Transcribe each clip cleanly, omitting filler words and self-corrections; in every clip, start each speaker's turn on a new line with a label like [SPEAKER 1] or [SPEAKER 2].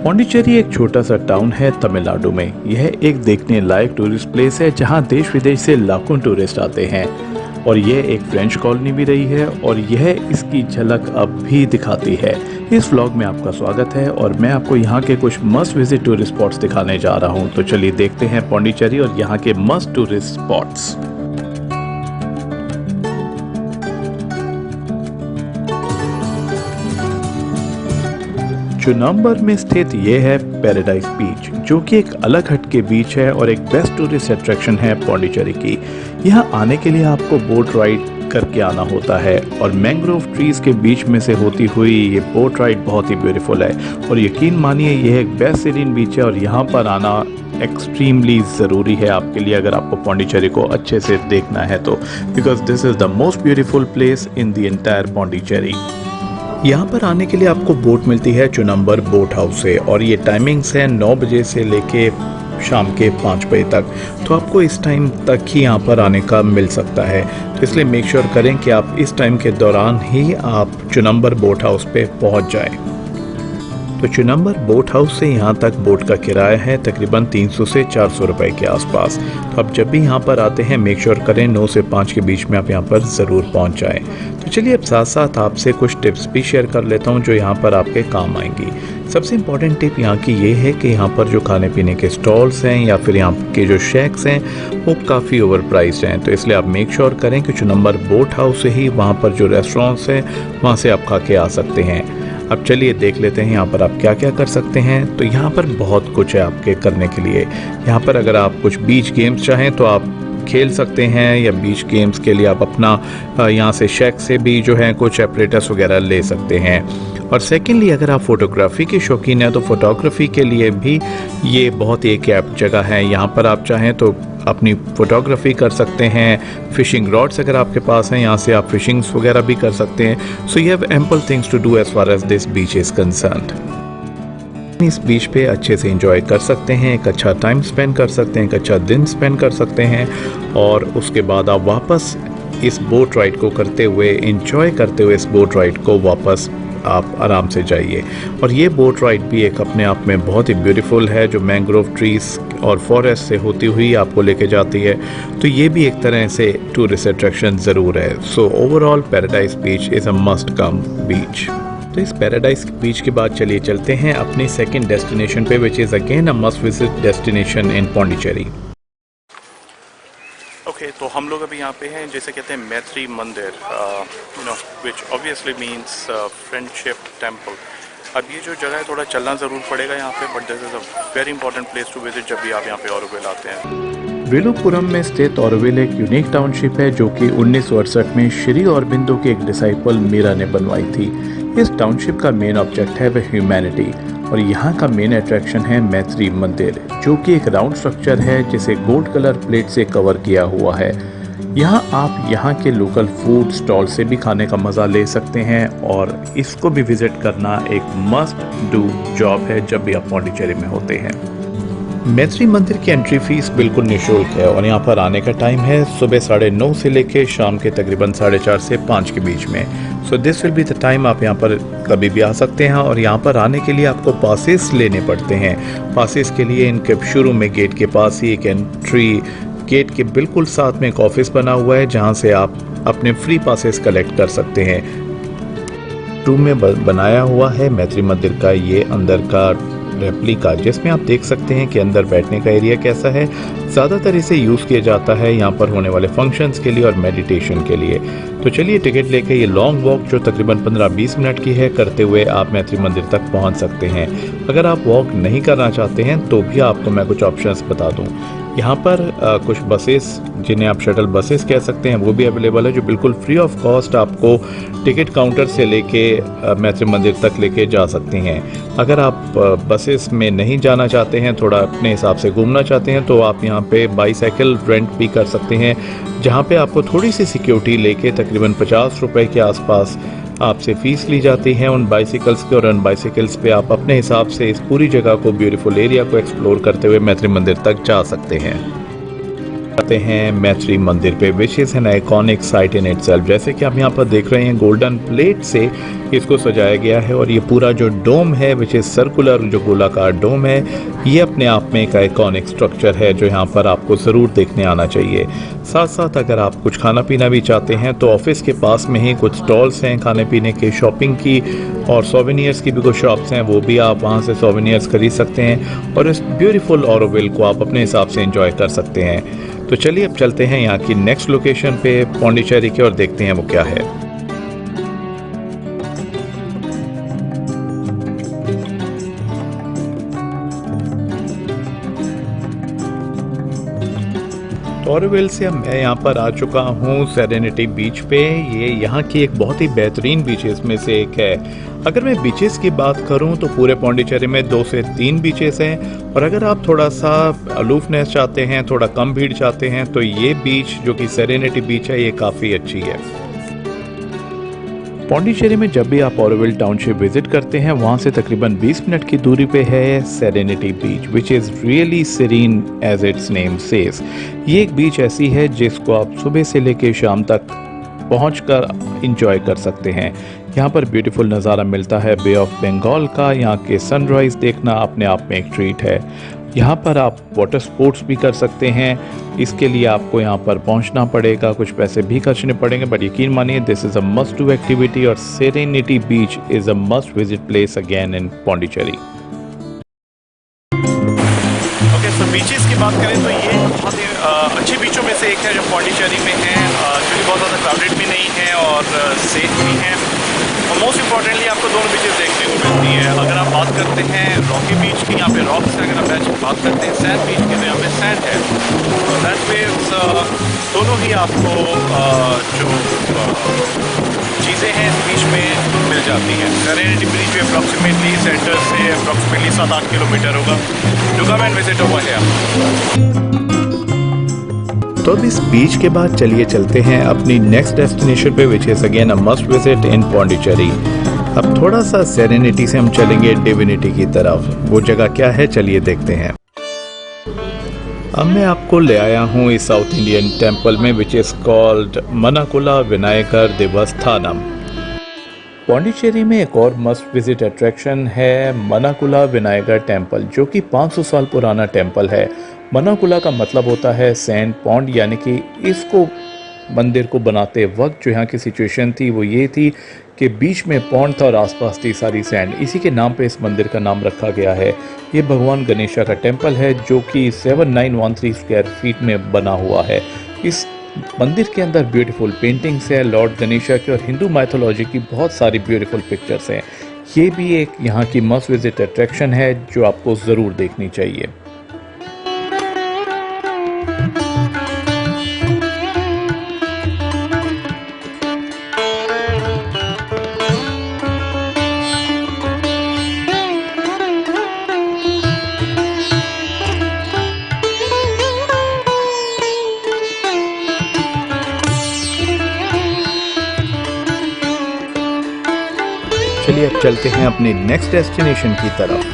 [SPEAKER 1] पौंडीचेरी एक छोटा सा टाउन है तमिलनाडु में। यह एक देखने लायक टूरिस्ट प्लेस है जहां देश विदेश से लाखों टूरिस्ट आते हैं और यह एक फ्रेंच कॉलोनी भी रही है और यह इसकी झलक अब भी दिखाती है। इस व्लॉग में आपका स्वागत है और मैं आपको यहाँ के कुछ मस्ट विजिट टूरिस्ट स्पॉट्स दिखाने जा रहा हूँ। तो चलिए देखते हैं पौंडीचेरी और यहाँ के मस्ट टूरिस्ट स्पॉट्स। चुनाम्बर में स्थित ये है पैराडाइज बीच, जो कि एक अलग हटके बीच है और एक बेस्ट टूरिस्ट अट्रैक्शन है पौंडीचेरी की। यहाँ आने के लिए आपको बोट राइड करके आना होता है और मैंग्रोव ट्रीज के बीच में से होती हुई ये बोट राइड बहुत ही ब्यूटीफुल है और यकीन मानिए यह एक बेस्ट सीरीन बीच है और यहाँ पर आना एक्सट्रीमली ज़रूरी है आपके लिए अगर आपको पौंडीचेरी को अच्छे से देखना है तो, because this is the most beautiful place in the entire Pondicherry. यहाँ पर आने के लिए आपको बोट मिलती है चुनाम्बर बोट हाउस से और ये टाइमिंग्स हैं 9 बजे से लेके शाम के 5 बजे तक, तो आपको इस टाइम तक ही यहाँ पर आने का मिल सकता है। तो इसलिए मेक श्योर करें कि आप इस टाइम के दौरान ही आप चुनाम्बर बोट हाउस पे पहुँच जाएं। तो चुनाम्बर बोट हाउस से यहाँ तक बोट का किराया है तकरीबन 300 से 400 रुपए के आसपास। तो आप जब भी यहाँ पर आते हैं मेक श्योर करें 9 से 5 के बीच में आप यहाँ पर ज़रूर पहुँच जाएं। तो चलिए अब साथ साथ आपसे कुछ टिप्स भी शेयर कर लेता हूँ जो यहाँ पर आपके काम आएंगी। सबसे इम्पॉर्टेंट टिप यहाँ की ये है कि यहाँ पर जो खाने पीने के स्टॉल्स हैं या फिर यहाँ के जो शेक्स हैं वो काफ़ी ओवर प्राइस्ड हैं। तो इसलिए आप मेक श्योर करें कि चुनाम्बर बोट हाउस से ही वहाँ पर जो रेस्टोरेंट्स हैं वहाँ से आप खा के आ सकते हैं। अब चलिए देख लेते हैं यहाँ पर आप क्या क्या कर सकते हैं। तो यहाँ पर बहुत कुछ है आपके करने के लिए। यहाँ पर अगर आप कुछ बीच गेम्स चाहें तो आप खेल सकते हैं या बीच गेम्स के लिए आप अपना यहाँ से शेक से भी जो है कुछ एपरेटस वगैरह ले सकते हैं। और सेकेंडली अगर आप फोटोग्राफी के शौकीन हैं तो फोटोग्राफी के लिए भी ये बहुत ही एक ऐप जगह है। यहाँ पर आप चाहें तो अपनी फोटोग्राफी कर सकते हैं। फिशिंग रॉड्स अगर आपके पास हैं यहाँ से आप फिशिंग्स वगैरह भी कर सकते हैं। So you have ample things to do as far as this beach is concerned. इस बीच पे अच्छे से एंजॉय कर सकते हैं, एक अच्छा टाइम स्पेंड कर सकते हैं, एक अच्छा दिन स्पेंड कर सकते हैं और उसके बाद आप वापस इस बोट राइड को करते हुए एंजॉय करते हुए इस बोट राइड को वापस आप आराम से जाइए। और ये बोट राइड भी एक अपने आप में बहुत ही ब्यूटीफुल है जो मैंग्रोव ट्रीज और फॉरेस्ट से होती हुई आपको लेके जाती है। तो ये भी एक तरह से टूरिस्ट अट्रैक्शन ज़रूर है। So overall Paradise Beach is a must come beach. तो इस पैराडाइज बीच के बाद चलिए चलते हैं अपनी सेकंड डेस्टिनेशन पे, which is again a must visit destination in Pondicherry.
[SPEAKER 2] Okay, तो हम लोग अभी यहाँ पे हैं जैसे कहते हैं मैत्री मंदिर, which obviously means friendship temple. अब ये जो जगह है थोड़ा चलना ज़रूर पड़ेगा यहाँ पे, but this is a very important place to visit जब भी आप यहाँ पे ऑरोविल आते हैं।
[SPEAKER 1] विलुपुरम में स्थित ऑरोविल एक यूनिक टाउनशिप है जो कि 1968 में श्री अरबिंदो के एक डिसाइपल मीरा ने बनवाई थी। इस टाउनशिप का मेन ऑब्जेक्ट है वह ह्यूमैनिटी और यहाँ का मेन अट्रैक्शन है मैत्री मंदिर, जो कि एक राउंड स्ट्रक्चर है जिसे गोल्ड कलर प्लेट से कवर किया हुआ है। यहाँ आप यहाँ के लोकल फूड स्टॉल से भी खाने का मज़ा ले सकते हैं और इसको भी विजिट करना एक मस्ट डू जॉब है जब भी आप पौंडीचेरी में होते हैं। मैत्री मंदिर की एंट्री फीस बिल्कुल निःशुल्क है और यहाँ पर आने का टाइम है सुबह 9:30 से लेके शाम के तकरीबन 4:30 से 5 के बीच में। So this will be the time आप यहाँ पर कभी भी आ सकते हैं और यहाँ पर आने के लिए आपको पासेस लेने पड़ते हैं। पासेस के लिए इनके शुरू में गेट के पास ही एक एंट्री, गेट के बिल्कुल साथ में एक ऑफिस बना हुआ है जहाँ से आप अपने फ्री पासेस कलेक्ट कर सकते हैं। रूम में बनाया हुआ है मैत्री मंदिर का ये अंदर का रेप्लिका, जिसमें आप देख सकते हैं कि अंदर बैठने का एरिया कैसा है। ज़्यादातर इसे यूज़ किया जाता है यहाँ पर होने वाले फंक्शंस के लिए और मेडिटेशन के लिए। तो चलिए टिकट लेके ये लॉन्ग वॉक जो तकरीबन 15-20 मिनट की है करते हुए आप मैत्री मंदिर तक पहुँच सकते हैं। अगर आप वॉक नहीं करना चाहते हैं तो भी आपको मैं कुछ ऑप्शंस बता दूँ। यहाँ पर कुछ बसेस जिन्हें आप शटल बसेस कह सकते हैं वो भी अवेलेबल है जो बिल्कुल फ्री ऑफ कॉस्ट आपको टिकट काउंटर से लेके मैत्री मंदिर तक लेके जा सकती हैं। अगर आप बसेस में नहीं जाना चाहते हैं, थोड़ा अपने हिसाब से घूमना चाहते हैं, तो आप यहाँ पे बाईसाइकिल रेंट भी कर सकते हैं जहाँ पे आपको थोड़ी सी सिक्योरिटी लेके तकरीबन 50 रुपए के आसपास आपसे फ़ीस ली जाती है उन बाइसिकल्स के। और उन बाइसिकल्स पे आप अपने हिसाब से इस पूरी जगह को, ब्यूटीफुल एरिया को एक्सप्लोर करते हुए मैत्री मंदिर तक जा सकते हैं। आते हैं मैत्री मंदिर पे, which is an iconic site in itself. जैसे कि आप यहाँ पर देख रहे हैं, गोल्डन प्लेट से इसको सजाया गया है और ये पूरा जो डोम है, विच इज़ सर्कुलर, जो गोलाकार डोम है, ये अपने आप में एक आइकॉनिक स्ट्रक्चर है जो यहाँ पर आपको ज़रूर देखने आना चाहिए। साथ साथ अगर आप कुछ खाना पीना भी चाहते हैं तो ऑफिस के पास में ही कुछ स्टॉल्स हैं खाने पीने के, शॉपिंग की और सोवेनियर्स की भी कुछ शॉप्स हैं, वो भी आप वहाँ से सोवेनियर्स खरीद सकते हैं और इस ब्यूटीफुल ऑरोविल को आप अपने हिसाब से एंजॉय कर सकते हैं। तो चलिए अब चलते हैं यहाँ की नेक्स्ट लोकेशन पे पौंडीचेरी के और देखते हैं वो क्या है। ऑरोविल से मैं यहाँ पर आ चुका हूँ सेरेनिटी बीच पे। ये यहाँ की एक बहुत ही बेहतरीन बीचेस में से एक है। अगर मैं बीचेस की बात करूँ तो पूरे पौंडीचेरी में 2 से 3 बीचेस हैं और अगर आप थोड़ा सा अलूफनेस चाहते हैं, थोड़ा कम भीड़ चाहते हैं, तो ये बीच जो कि सेरेनिटी बीच है, ये काफ़ी अच्छी है। पौंडीचेरी में जब भी आप ऑरोविल टाउनशिप विजिट करते हैं, वहाँ से तकरीबन 20 मिनट की दूरी पे है Serenity Beach, which is really serene as its name says. ये एक बीच ऐसी है जिसको आप सुबह से लेकर शाम तक पहुंचकर इंजॉय कर सकते हैं। यहाँ पर ब्यूटीफुल नज़ारा मिलता है बे ऑफ बंगाल का। यहाँ के सनराइज़ देखना अपने आप में एक ट्रीट है। यहाँ पर आप वाटर स्पोर्ट्स भी कर सकते हैं। इसके लिए आपको यहाँ पर पहुँचना पड़ेगा, कुछ पैसे भी खर्चने पड़ेंगे, बट यकीन मानिए this is a must do activity और Serenity Beach is a must visit place again in Pondicherry.
[SPEAKER 2] Okay, so beaches की बात करें तो ये बहुत ही अच्छे बीचों में से एक है जो पौंडीचेरी में है, जो बहुत ज़्यादा क्राउडेड भी नहीं है और सेफ भी है। और मोस्ट इम्पॉर्टेंटली आपको दोनों बीचेस देखने को मिलती है। अगर आप बात करते हैं रॉकी बीच की, यहाँ पे रॉक्स है। अगर आप बात करते हैं सैंड बीच की, तो यहाँ पे सैंड है। तो दैट मीन्स दोनों ही आपको जो चीज़ें हैं इस बीच में मिल जाती हैं। सेरेनिटी बीच भी अप्रॉक्सीमेटली सेंटर से अप्रॉक्सीमेटली 7-8 किलोमीटर होगा। To come and visit over here.
[SPEAKER 1] तो अब इस बीच के बाद चलिए चलते हैं अपनी नेक्स्ट डेस्टिनेशन पे, which is again a must visit in Pondicherry. अब थोड़ा सा सेरेनिटी से हम चलेंगे डिविनिटी की तरफ। वो जगह क्या है, चलिए देखते हैं। अब मैं आपको ले आया हूँ इस साउथ इंडियन टेम्पल में, which is called Manakula Vinayagar Devasthanam. Pondicherry में एक और मस्ट विजिट अट्रैक्शन है मनाकुला विनायकर टेम्पल, जो कि 500 साल पुराना टेम्पल है। मनाकुला का मतलब होता है सैंड पॉन्ड, यानी कि इसको मंदिर को बनाते वक्त जो यहाँ की सिचुएशन थी वो ये थी कि बीच में पॉन्ड था और आसपास थी सारी सैंड। इसी के नाम पे इस मंदिर का नाम रखा गया है। ये भगवान गणेशा का टेम्पल है जो कि 7913 स्क्वायर फीट में बना हुआ है। इस मंदिर के अंदर ब्यूटीफुल पेंटिंग्स है लॉर्ड गणेशा की और हिंदू माइथोलॉजी की बहुत सारी ब्यूटीफुल पिक्चर्स हैं। ये भी एक यहाँ की मस्ट विजिट अट्रैक्शन है जो आपको ज़रूर देखनी चाहिए। चलिए अब चलते हैं अपने नेक्स्ट डेस्टिनेशन की तरफ।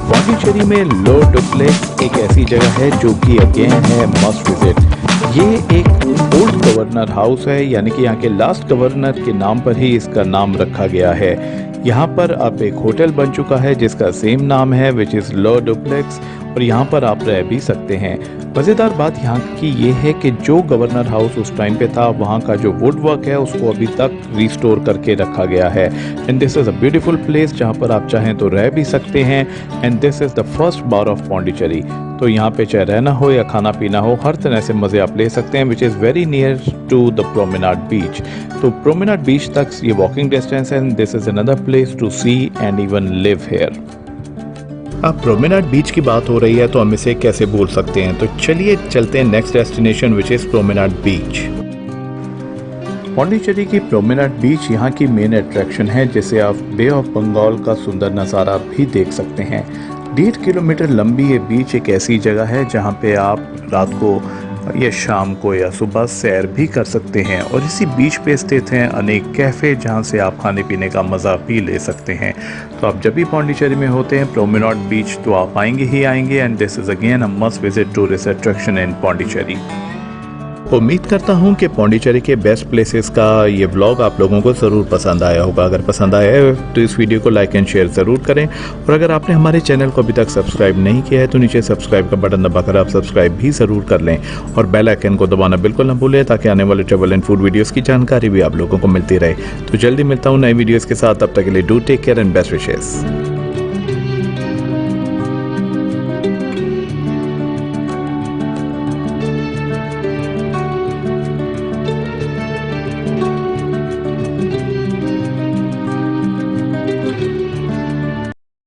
[SPEAKER 1] पौंडीचेरी में लो डुप्लेक्स एक ऐसी जगह है जो कि अगेन है मस्ट विजिट। ये एक ओल्ड गवर्नर हाउस है, यानी कि यहाँ के लास्ट गवर्नर के नाम पर ही इसका नाम रखा गया है। यहाँ पर अब एक होटल बन चुका है जिसका सेम नाम है, विच इज़ लो डुप्लेक्स, और यहाँ पर आप रह भी सकते हैं। मज़ेदार बात यहाँ की ये है कि जो गवर्नर हाउस उस टाइम पे था, वहाँ का जो वुड वर्क है उसको अभी तक रिस्टोर करके रखा गया है। And this is a beautiful place जहाँ पर आप चाहें तो रह भी सकते हैं। And this is the first bar of Pondicherry. तो यहाँ पे चाहे रहना हो या खाना पीना हो, हर तरह से मज़े आप ले सकते हैं, which is very near to the Promenade Beach. तो प्रोमेनाड बीच तक ये वॉकिंग डिस्टेंस है। This is another place to see and even live here. अब प्रोमेनाड बीच की बात हो रही है तो हम इसे कैसे भूल सकते हैं। तो चलिए चलते हैं next destination, which is Promenade Beach. Pondicherry की प्रोमेनाड बीच यहाँ की मेन अट्रैक्शन है, जिसे आप बे ऑफ बंगाल का सुंदर नज़ारा भी देख सकते हैं। 1.5 किलोमीटर लंबी ये बीच एक ऐसी जगह है जहाँ पे आप रात को या शाम को या सुबह सैर भी कर सकते हैं। और इसी बीच पे स्थित हैं अनेक कैफ़े जहां से आप खाने पीने का मज़ा भी ले सकते हैं। तो आप जब भी पौंडीचेरी में होते हैं प्रोमेनाड बीच तो आप आएंगे ही आएंगे, and this is again a must visit tourist attraction in Pondicherry. उम्मीद करता हूं कि पौंडीचेरी के बेस्ट प्लेसेस का ये व्लॉग आप लोगों को ज़रूर पसंद आया होगा। अगर पसंद आया है तो इस वीडियो को लाइक एंड शेयर ज़रूर करें, और अगर आपने हमारे चैनल को अभी तक सब्सक्राइब नहीं किया है तो नीचे सब्सक्राइब का बटन दबाकर आप सब्सक्राइब भी ज़रूर कर लें, और बेल आइकन को दबाना बिल्कुल न भूलें ताकि आने वाले ट्रैवल एंड फूड वीडियोज़ की जानकारी भी आप लोगों को मिलती रहे। तो जल्दी मिलता हूँ नए वीडियोज़ के साथ, तब तक के लिए do take care and best wishes.